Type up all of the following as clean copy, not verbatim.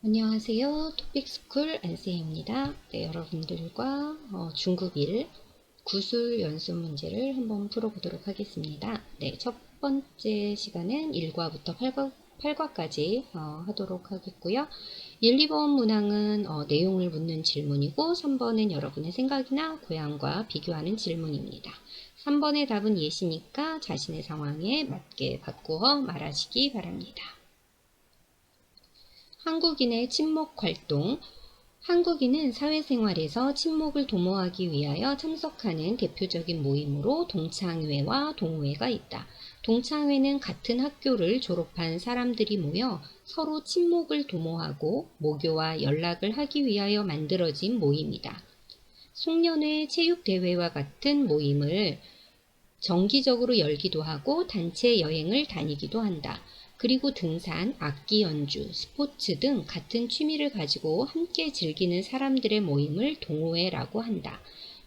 안녕하세요. 토픽스쿨 안쌤입니다. 네, 여러분들과 중급 1 구술 연습 문제를 한번 풀어보도록 하겠습니다. 네, 첫 번째 시간은 1과부터 8과까지 하도록 하겠고요. 1, 2번 문항은 내용을 묻는 질문이고 3번은 여러분의 생각이나 고향과 비교하는 질문입니다. 3번의 답은 예시니까 자신의 상황에 맞게 바꾸어 말하시기 바랍니다. 한국인의 친목 활동. 한국인은 사회생활에서 친목을 도모하기 위하여 참석하는 대표적인 모임으로 동창회와 동호회가 있다. 동창회는 같은 학교를 졸업한 사람들이 모여 서로 친목을 도모하고 모교와 연락을 하기 위하여 만들어진 모임이다. 송년회, 체육대회와 같은 모임을 정기적으로 열기도 하고 단체 여행을 다니기도 한다. 그리고 등산, 악기 연주, 스포츠 등 같은 취미를 가지고 함께 즐기는 사람들의 모임을 동호회라고 한다.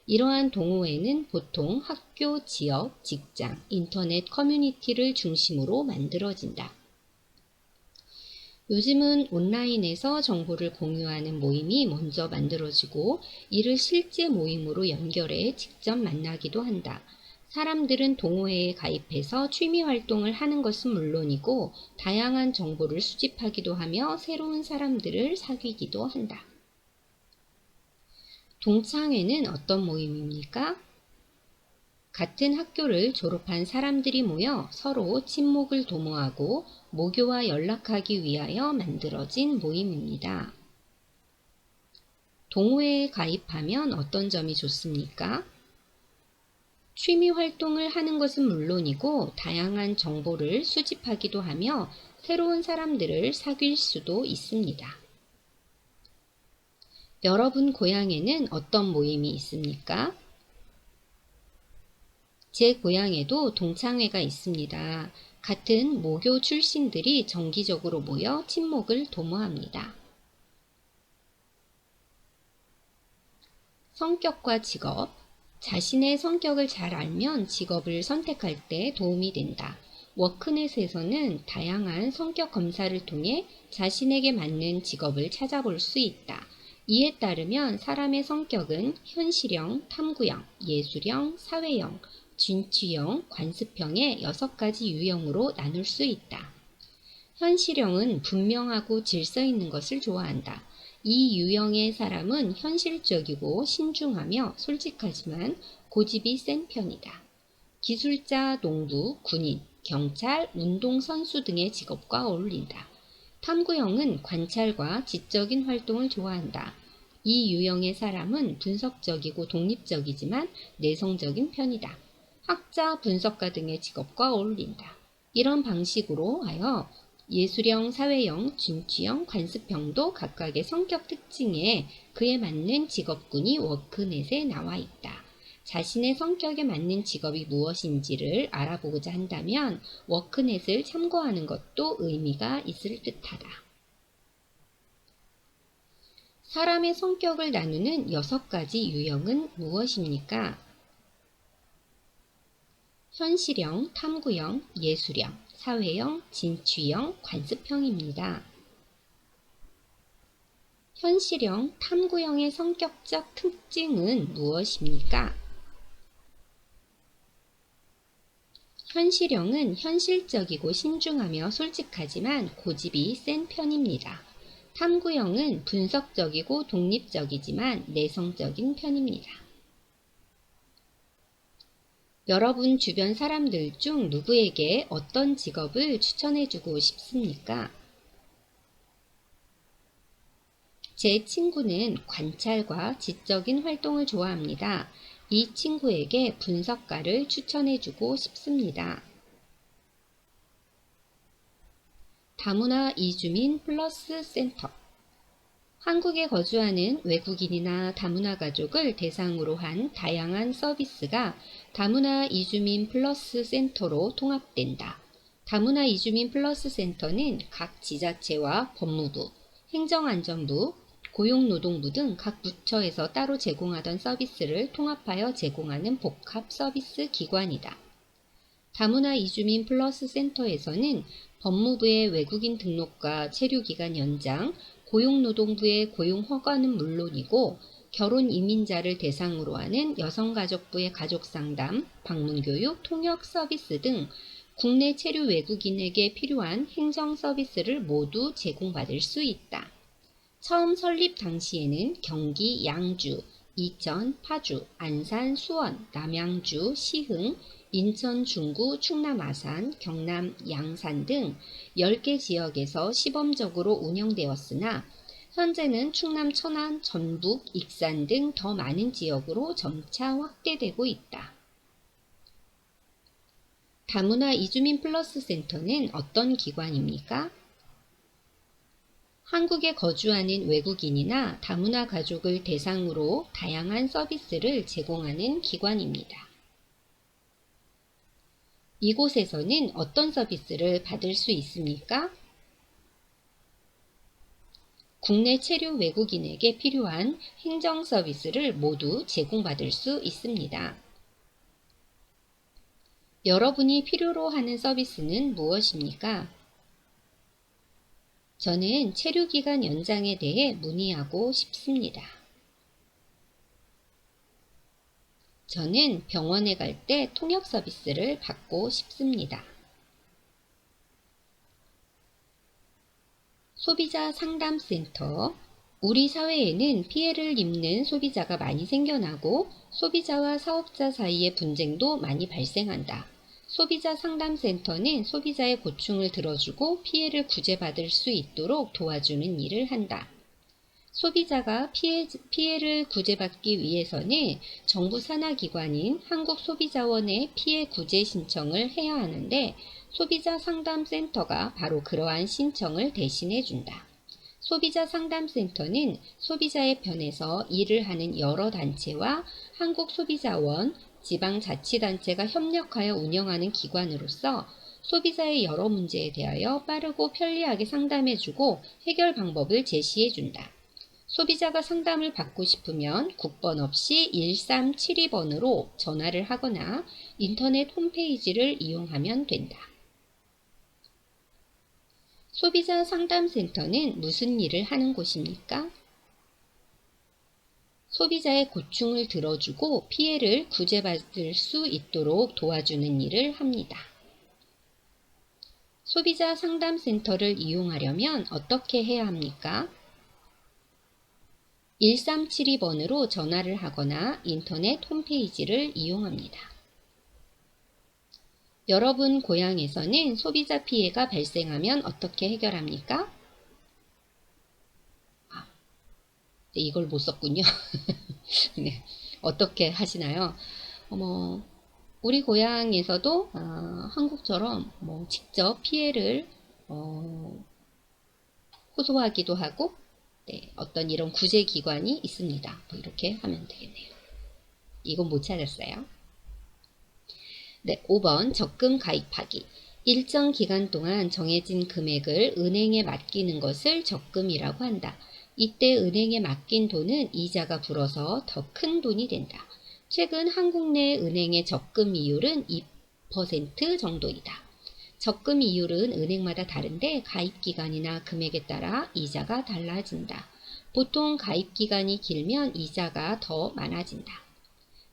이러한 동호회는 보통 학교, 지역, 직장, 인터넷 커뮤니티를 중심으로 만들어진다. 요즘은 온라인에서 정보를 공유하는 모임이 먼저 만들어지고 이를 실제 모임으로 연결해 직접 만나기도 한다. 사람들은 동호회에 가입해서 취미 활동을 하는 것은 물론이고 다양한 정보를 수집하기도 하며 새로운 사람들을 사귀기도 한다. 동창회는 어떤 모임입니까? 같은 학교를 졸업한 사람들이 모여 서로 친목을 도모하고 모교와 연락하기 위하여 만들어진 모임입니다. 동호회에 가입하면 어떤 점이 좋습니까? 취미 활동을 하는 것은 물론이고 다양한 정보를 수집하기도 하며 새로운 사람들을 사귈 수도 있습니다. 여러분 고향에는 어떤 모임이 있습니까? 제 고향에도 동창회가 있습니다. 같은 모교 출신들이 정기적으로 모여 친목을 도모합니다. 성격과 직업. 자신의 성격을 잘 알면 직업을 선택할 때 도움이 된다. 워크넷에서는 다양한 성격 검사를 통해 자신에게 맞는 직업을 찾아볼 수 있다. 이에 따르면 사람의 성격은 현실형, 탐구형, 예술형, 사회형, 진취형, 관습형의 6가지 유형으로 나눌 수 있다. 현실형은 분명하고 질서 있는 것을 좋아한다. 이 유형의 사람은 현실적이고 신중하며 솔직하지만 고집이 센 편이다. 기술자, 농부, 군인, 경찰, 운동선수 등의 직업과 어울린다. 탐구형은 관찰과 지적인 활동을 좋아한다. 이 유형의 사람은 분석적이고 독립적이지만 내성적인 편이다. 학자, 분석가 등의 직업과 어울린다. 이런 방식으로 하여 예술형, 사회형, 진취형, 관습형도 각각의 성격 특징에 그에 맞는 직업군이 워크넷에 나와 있다. 자신의 성격에 맞는 직업이 무엇인지를 알아보고자 한다면 워크넷을 참고하는 것도 의미가 있을 듯하다. 사람의 성격을 나누는 6가지 유형은 무엇입니까? 현실형, 탐구형, 예술형, 사회형, 진취형, 관습형입니다. 현실형, 탐구형의 성격적 특징은 무엇입니까? 현실형은 현실적이고 신중하며 솔직하지만 고집이 센 편입니다. 탐구형은 분석적이고 독립적이지만 내성적인 편입니다. 여러분 주변 사람들 중 누구에게 어떤 직업을 추천해주고 싶습니까? 제 친구는 관찰과 지적인 활동을 좋아합니다. 이 친구에게 분석가를 추천해주고 싶습니다. 다문화 이주민 플러스 센터. 한국에 거주하는 외국인이나 다문화 가족을 대상으로 한 다양한 서비스가 다문화 이주민 플러스 센터로 통합된다. 다문화 이주민 플러스 센터는 각 지자체와 법무부, 행정안전부, 고용노동부 등 각 부처에서 따로 제공하던 서비스를 통합하여 제공하는 복합 서비스 기관이다. 다문화 이주민 플러스 센터에서는 법무부의 외국인 등록과 체류기간 연장, 고용노동부의 고용허가는 물론이고 결혼 이민자를 대상으로 하는 여성가족부의 가족상담, 방문교육, 통역 서비스 등 국내 체류 외국인에게 필요한 행정 서비스를 모두 제공받을 수 있다. 처음 설립 당시에는 경기 양주, 이천, 파주, 안산, 수원, 남양주, 시흥, 인천, 중구, 충남 아산, 경남 양산 등 10개 지역에서 시범적으로 운영되었으나 현재는 충남 천안, 전북, 익산 등 더 많은 지역으로 점차 확대되고 있다. 다문화 이주민 플러스 센터는 어떤 기관입니까? 한국에 거주하는 외국인이나 다문화 가족을 대상으로 다양한 서비스를 제공하는 기관입니다. 이곳에서는 어떤 서비스를 받을 수 있습니까? 국내 체류 외국인에게 필요한 행정 서비스를 모두 제공받을 수 있습니다. 여러분이 필요로 하는 서비스는 무엇입니까? 저는 체류기간 연장에 대해 문의하고 싶습니다. 저는 병원에 갈 때 통역 서비스를 받고 싶습니다. 소비자 상담센터. 우리 사회에는 피해를 입는 소비자가 많이 생겨나고 소비자와 사업자 사이의 분쟁도 많이 발생한다. 소비자 상담센터는 소비자의 고충을 들어주고 피해를 구제받을 수 있도록 도와주는 일을 한다. 소비자가 피해를 구제받기 위해서는 정부 산하기관인 한국소비자원에 피해 구제 신청을 해야 하는데 소비자 상담센터가 바로 그러한 신청을 대신해 준다. 소비자 상담센터는 소비자의 편에서 일을 하는 여러 단체와 한국소비자원, 지방자치단체가 협력하여 운영하는 기관으로서 소비자의 여러 문제에 대하여 빠르고 편리하게 상담해주고 해결 방법을 제시해준다. 소비자가 상담을 받고 싶으면 국번 없이 1372번으로 전화를 하거나 인터넷 홈페이지를 이용하면 된다. 소비자 상담센터는 무슨 일을 하는 곳입니까? 소비자의 고충을 들어주고 피해를 구제받을 수 있도록 도와주는 일을 합니다. 소비자 상담센터를 이용하려면 어떻게 해야 합니까? 1372번으로 전화를 하거나 인터넷 홈페이지를 이용합니다. 여러분 고향에서는 소비자 피해가 발생하면 어떻게 해결합니까? 네, 이걸 못 썼군요. 네, 어떻게 하시나요? 우리 고향에서도 한국처럼 직접 피해를 호소하기도 하고 네, 어떤 이런 구제기관이 있습니다. 이렇게 하면 되겠네요. 이건 못 찾았어요. 네, 5번 적금 가입하기. 일정 기간 동안 정해진 금액을 은행에 맡기는 것을 적금이라고 한다. 이때 은행에 맡긴 돈은 이자가 불어서 더 큰 돈이 된다. 최근 한국 내 은행의 적금 이율은 2% 정도이다. 적금 이율은 은행마다 다른데 가입기간이나 금액에 따라 이자가 달라진다. 보통 가입기간이 길면 이자가 더 많아진다.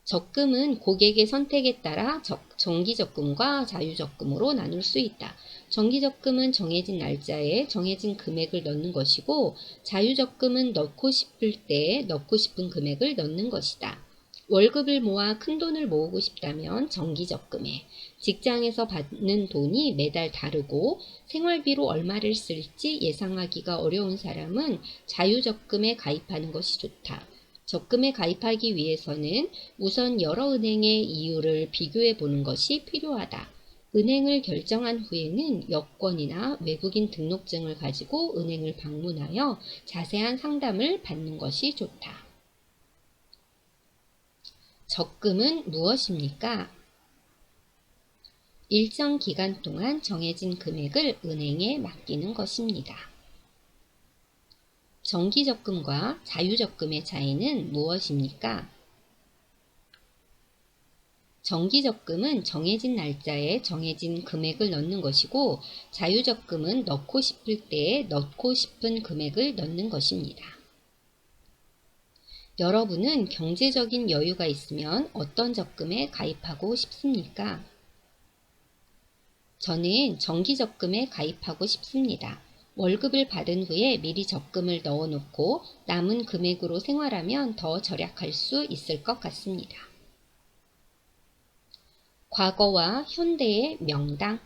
적금은 고객의 선택에 따라 정기적금과 자유적금으로 나눌 수 있다. 정기적금은 정해진 날짜에 정해진 금액을 넣는 것이고 자유적금은 넣고 싶을 때 넣고 싶은 금액을 넣는 것이다. 월급을 모아 큰 돈을 모으고 싶다면 정기적금에, 직장에서 받는 돈이 매달 다르고 생활비로 얼마를 쓸지 예상하기가 어려운 사람은 자유적금에 가입하는 것이 좋다. 적금에 가입하기 위해서는 우선 여러 은행의 이율을 비교해 보는 것이 필요하다. 은행을 결정한 후에는 여권이나 외국인 등록증을 가지고 은행을 방문하여 자세한 상담을 받는 것이 좋다. 적금은 무엇입니까? 일정 기간 동안 정해진 금액을 은행에 맡기는 것입니다. 정기적금과 자유적금의 차이는 무엇입니까? 정기적금은 정해진 날짜에 정해진 금액을 넣는 것이고, 자유적금은 넣고 싶을 때에 넣고 싶은 금액을 넣는 것입니다. 여러분은 경제적인 여유가 있으면 어떤 적금에 가입하고 싶습니까? 저는 정기적금에 가입하고 싶습니다. 월급을 받은 후에 미리 적금을 넣어놓고 남은 금액으로 생활하면 더 절약할 수 있을 것 같습니다. 과거와 현대의 명당.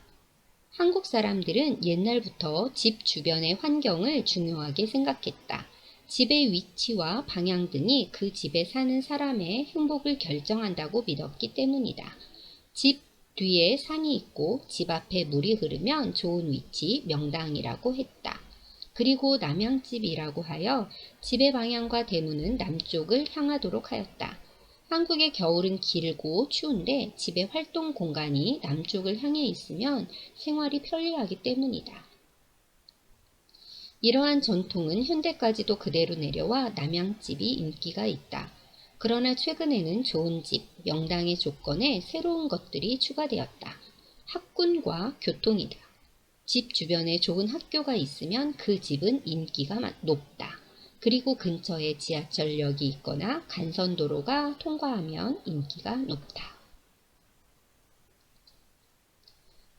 한국 사람들은 옛날부터 집 주변의 환경을 중요하게 생각했다. 집의 위치와 방향 등이 그 집에 사는 사람의 행복을 결정한다고 믿었기 때문이다. 집 뒤에 산이 있고 집 앞에 물이 흐르면 좋은 위치, 명당이라고 했다. 그리고 남향집이라고 하여 집의 방향과 대문은 남쪽을 향하도록 하였다. 한국의 겨울은 길고 추운데 집의 활동 공간이 남쪽을 향해 있으면 생활이 편리하기 때문이다. 이러한 전통은 현대까지도 그대로 내려와 남향집이 인기가 있다. 그러나 최근에는 좋은 집, 명당의 조건에 새로운 것들이 추가되었다. 학군과 교통이다. 집 주변에 좋은 학교가 있으면 그 집은 인기가 높다. 그리고 근처에 지하철역이 있거나 간선도로가 통과하면 인기가 높다.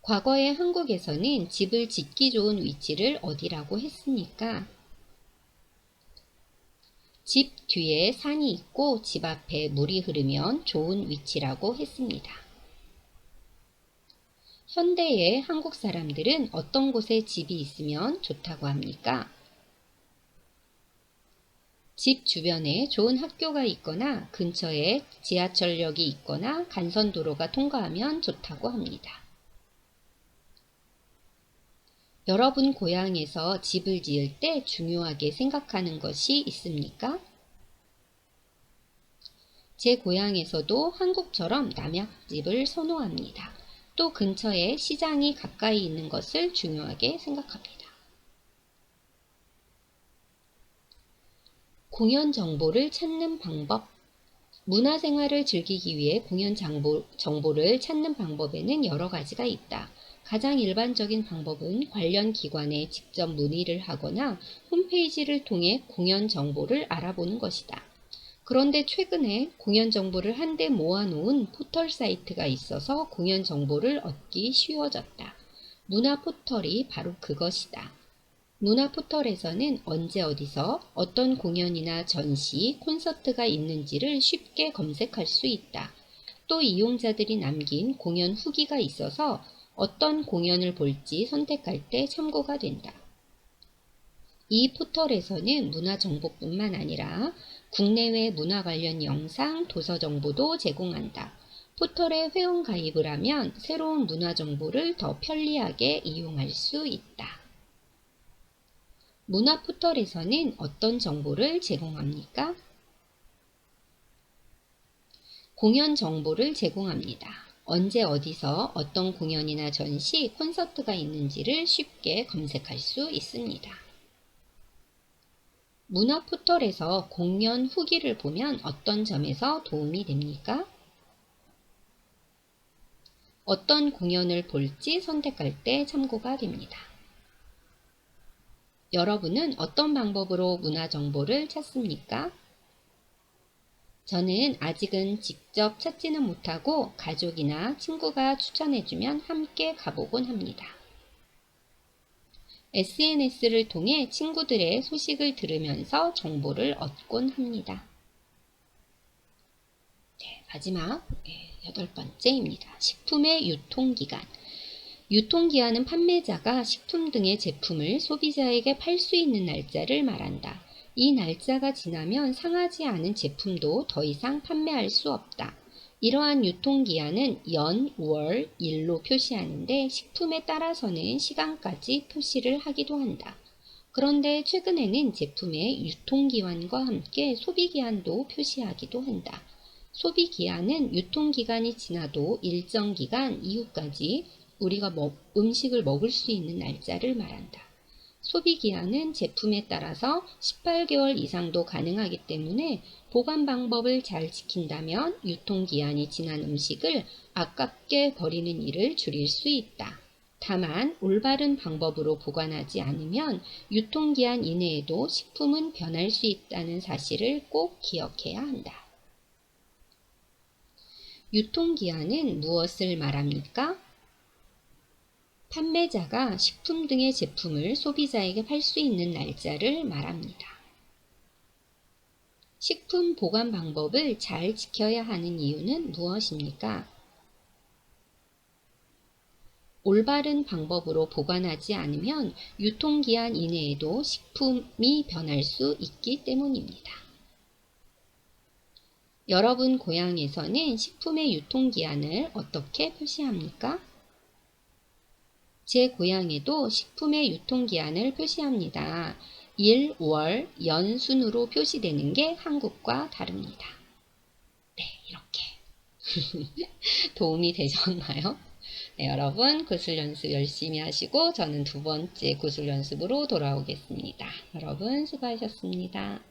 과거의 한국에서는 집을 짓기 좋은 위치를 어디라고 했습니까? 집 뒤에 산이 있고 집 앞에 물이 흐르면 좋은 위치라고 했습니다. 현대의 한국 사람들은 어떤 곳에 집이 있으면 좋다고 합니까? 집 주변에 좋은 학교가 있거나 근처에 지하철역이 있거나 간선도로가 통과하면 좋다고 합니다. 여러분 고향에서 집을 지을 때 중요하게 생각하는 것이 있습니까? 제 고향에서도 한국처럼 남향집을 선호합니다. 또 근처에 시장이 가까이 있는 것을 중요하게 생각합니다. 공연 정보를 찾는 방법. 문화생활을 즐기기 위해 공연 정보를 찾는 방법에는 여러 가지가 있다. 가장 일반적인 방법은 관련 기관에 직접 문의를 하거나 홈페이지를 통해 공연 정보를 알아보는 것이다. 그런데 최근에 공연 정보를 한데 모아놓은 포털 사이트가 있어서 공연 정보를 얻기 쉬워졌다. 문화 포털이 바로 그것이다. 문화 포털에서는 언제 어디서 어떤 공연이나 전시, 콘서트가 있는지를 쉽게 검색할 수 있다. 또 이용자들이 남긴 공연 후기가 있어서 어떤 공연을 볼지 선택할 때 참고가 된다. 이 포털에서는 문화 정보뿐만 아니라 국내외 문화 관련 영상, 도서 정보도 제공한다. 포털에 회원 가입을 하면 새로운 문화 정보를 더 편리하게 이용할 수 있다. 문화 포털에서는 어떤 정보를 제공합니까? 공연 정보를 제공합니다. 언제 어디서 어떤 공연이나 전시, 콘서트가 있는지를 쉽게 검색할 수 있습니다. 문화 포털에서 공연 후기를 보면 어떤 점에서 도움이 됩니까? 어떤 공연을 볼지 선택할 때 참고가 됩니다. 여러분은 어떤 방법으로 문화 정보를 찾습니까? 저는 아직은 직접 찾지는 못하고 가족이나 친구가 추천해주면 함께 가보곤 합니다. SNS를 통해 친구들의 소식을 들으면서 정보를 얻곤 합니다. 네, 마지막 8번째입니다. 식품의 유통기간. 유통기한은 판매자가 식품 등의 제품을 소비자에게 팔 수 있는 날짜를 말한다. 이 날짜가 지나면 상하지 않은 제품도 더 이상 판매할 수 없다. 이러한 유통기한은 연, 월, 일로 표시하는데 식품에 따라서는 시간까지 표시를 하기도 한다. 그런데 최근에는 제품의 유통기한과 함께 소비기한도 표시하기도 한다. 소비기한은 유통기간이 지나도 일정 기간 이후까지 우리가 음식을 먹을 수 있는 날짜를 말한다. 소비기한은 제품에 따라서 18개월 이상도 가능하기 때문에 보관 방법을 잘 지킨다면 유통기한이 지난 음식을 아깝게 버리는 일을 줄일 수 있다. 다만 올바른 방법으로 보관하지 않으면 유통기한 이내에도 식품은 변할 수 있다는 사실을 꼭 기억해야 한다. 유통기한은 무엇을 말합니까? 판매자가 식품 등의 제품을 소비자에게 팔 수 있는 날짜를 말합니다. 식품 보관 방법을 잘 지켜야 하는 이유는 무엇입니까? 올바른 방법으로 보관하지 않으면 유통기한 이내에도 식품이 변할 수 있기 때문입니다. 여러분 고향에서는 식품의 유통기한을 어떻게 표시합니까? 제 고향에도 식품의 유통기한을 표시합니다. 일, 월, 연 순으로 표시되는 게 한국과 다릅니다. 네, 이렇게. 도움이 되셨나요? 네, 여러분 구슬 연습 열심히 하시고 저는 두 번째 구슬 연습으로 돌아오겠습니다. 여러분 수고하셨습니다.